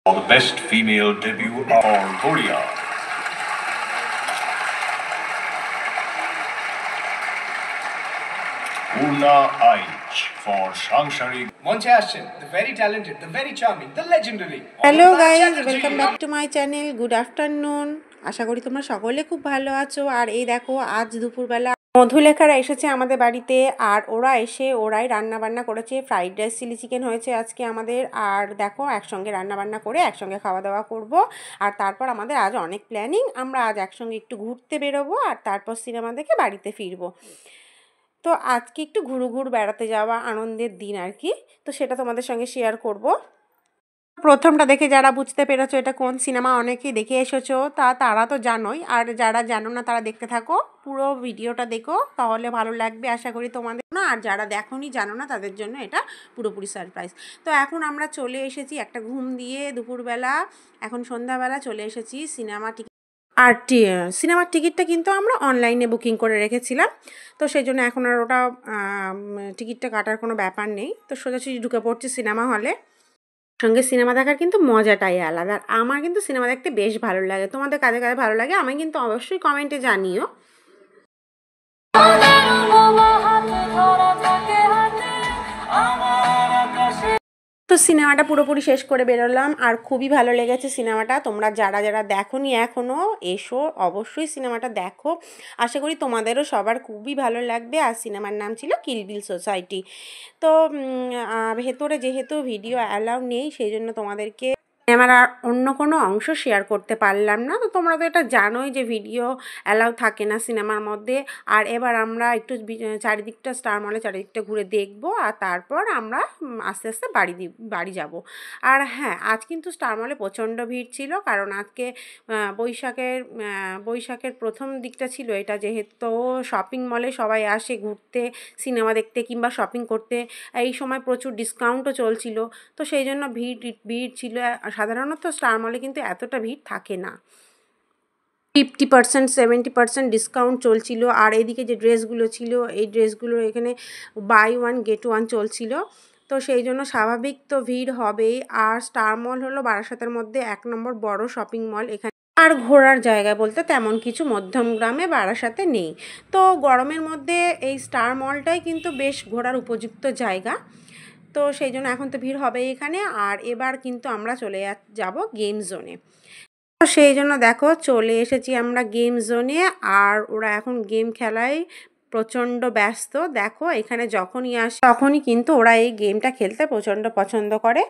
For the best female debut for Korea. Una Aich for Shangshari. মঞ্চে আসছেন the very talented, the very charming, the legendary. Hello guys, welcome back to my channel. Good afternoon. আশা করি তোমরা সকলে খুব ভালো আছো। আর এই দেখো, আজ দুপুরবেলা মধুলেখারা এসেছে আমাদের বাড়িতে, আর ওরাই রান্নাবান্না করেছে। ফ্রাইড রাইস, চিলি চিকেন হয়েছে আজকে আমাদের। আর দেখো, একসঙ্গে রান্নাবান্না করে একসঙ্গে খাওয়া দাওয়া করব। আর তারপর আমাদের আজ অনেক প্ল্যানিং। আমরা আজ একসঙ্গে একটু ঘুরতে বেরোবো, আর তারপর সিনেমা দেখে বাড়িতে ফিরবো। তো আজকে একটু ঘুরু বেড়াতে যাওয়া আনন্দের দিন আর কি। তো সেটা তোমাদের সঙ্গে শেয়ার করব। প্রথমটা দেখে যারা বুঝতে পেরেছো এটা কোন সিনেমা, অনেকেই দেখে এসেছো, তারা তো জানোই। আর যারা জানো না তারা দেখতে থাকো, পুরো ভিডিওটা দেখো, তাহলে ভালো লাগবে আশা করি তোমাদের। না, আর যারা দেখোনি, জানো না, তাদের জন্য এটা পুরোপুরি সারপ্রাইজ। তো এখন আমরা চলে এসেছি একটা ঘুম দিয়ে দুপুরবেলা, এখন সন্ধ্যাবেলা চলে এসেছি সিনেমা টিকিট। আর সিনেমার টিকিটটা কিন্তু আমরা অনলাইনে বুকিং করে রেখেছিলাম, তো সেই জন্য এখন আর ওটা টিকিটটা কাটার কোনো ব্যাপার নেই। তো সোজাসুজি ঢুকে পড়ছি সিনেমা হলে। সঙ্গে সিনেমা দেখার কিন্তু মজাটাই আলাদা। আর আমার কিন্তু সিনেমা দেখতে বেশ ভালো লাগে। তোমাদের কাদের কাদের ভালো লাগে আমি কিন্তু অবশ্যই কমেন্টে জানিও। তো সিনেমাটা পুরোপুরি শেষ করে বেরোলাম, আর খুবই ভালো লেগেছে সিনেমাটা। তোমরা যারা যারা দেখোনি এখনও, এসো অবশ্যই সিনেমাটা দেখো। আশা করি তোমাদেরও সবার খুবই ভালো লাগবে। আর সিনেমার নাম ছিল কিল বিল সোসাইটি। তো ভেতরে যেহেতু ভিডিও অ্যালাউ নেই, সেই জন্য তোমাদেরকে আমার আর অন্য কোনো অংশ শেয়ার করতে পারলাম না। তো তোমরা তো এটা জানোই যে ভিডিও অ্যালাউ থাকে না সিনেমার মধ্যে। আর এবার আমরা একটু চারিদিকটা স্টার মলে চারিদিকটা ঘুরে দেখব, আর তারপর আমরা আস্তে আস্তে বাড়ি যাব। আর হ্যাঁ, আজ কিন্তু স্টার মলে প্রচণ্ড ভিড় ছিল, কারণ আজকে বৈশাখের প্রথম দিকটা ছিল এটা, যেহেতু শপিং মলে সবাই আসে ঘুরতে, সিনেমা দেখতে কিংবা শপিং করতে। এই সময় প্রচুর ডিসকাউন্টও চলছিল, তো সেই জন্য ভিড় ছিল। সাধারণত স্টার মলে কিন্তু এতটা ভিড় থাকে না। 50%, 70% ডিসকাউন্ট চলছিল। আর এদিকে যে ড্রেসগুলো ছিল, এই ড্রেসগুলো এখানে বাই ওয়ান গেট ওয়ান চলছিল, তো সেই জন্য স্বাভাবিক তো ভিড় হবেই। আর স্টার মল হলো বারাসাতের মধ্যে 1 নম্বর বড় শপিং মল। এখানে আর ঘোরার জায়গা বলতে তেমন কিছু মধ্যমগ্রামে বারাসাতে নেই। তো গরমের মধ্যে এই স্টার মলটাই কিন্তু বেশ ঘোরার উপযুক্ত জায়গা। তো সেই জন্য এখন তো ভিড় হবেই এখানে। আর এবার কিন্তু আমরা চলে যাব গেম জোনে। তো সেই জন্য দেখো, চলে এসেছি আমরা গেম জোনে। আর ওরা এখন গেম খেলায় প্রচণ্ড ব্যস্ত। দেখো, এখানে যখনই আসে তখনই কিন্তু ওরা এই গেমটা খেলতে প্রচণ্ড পছন্দ করে।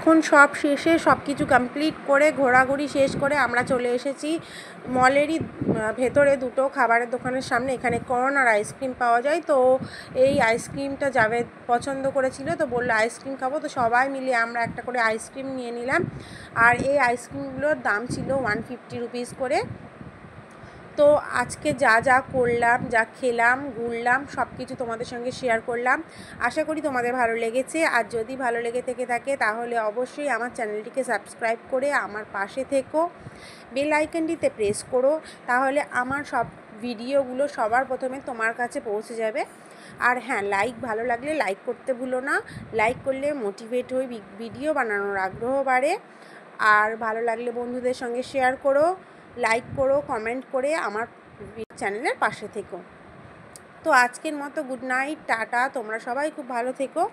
এখন সব শেষে সব কিছু কমপ্লিট করে ঘোরাঘুরি শেষ করে আমরা চলে এসেছি মলেরই ভেতরে দুটো খাবারের দোকানের সামনে। এখানে কর্ন আর আইসক্রিম পাওয়া যায়। তো এই আইসক্রিমটা জাভেদ পছন্দ করেছিল, তো বললো আইসক্রিম খাবো। তো সবাই মিলে আমরা একটা করে আইসক্রিম নিয়ে নিলাম। আর এই আইসক্রিমগুলোর দাম ছিল 150 রুপিস করে। তো আজকে যা যা করলাম, যা খেলাম, ঘুরলাম, সব কিছু তোমাদের সঙ্গে শেয়ার করলাম। আশা করি তোমাদের ভালো লেগেছে। আর যদি ভালো লেগে থেকে থাকে তাহলে অবশ্যই আমার চ্যানেলটিকে সাবস্ক্রাইব করে আমার পাশে থেকো, বেল আইকনটিতে প্রেস করো, তাহলে আমার সব ভিডিওগুলো সবার প্রথমে তোমার কাছে পৌঁছে যাবে। আর হ্যাঁ, ভালো লাগলে লাইক করতে ভুলো না। লাইক করলে মোটিভেট হই, ভিডিও বানানোর আগ্রহ বাড়ে। আর ভালো লাগলে বন্ধুদের সঙ্গে শেয়ার করো, লাইক করো, কমেন্ট করে আমার চ্যানেলের পাশে থেকো। তো আজকের মতো গুড নাইট, টাটা, তোমরা সবাই খুব ভালো থেকো।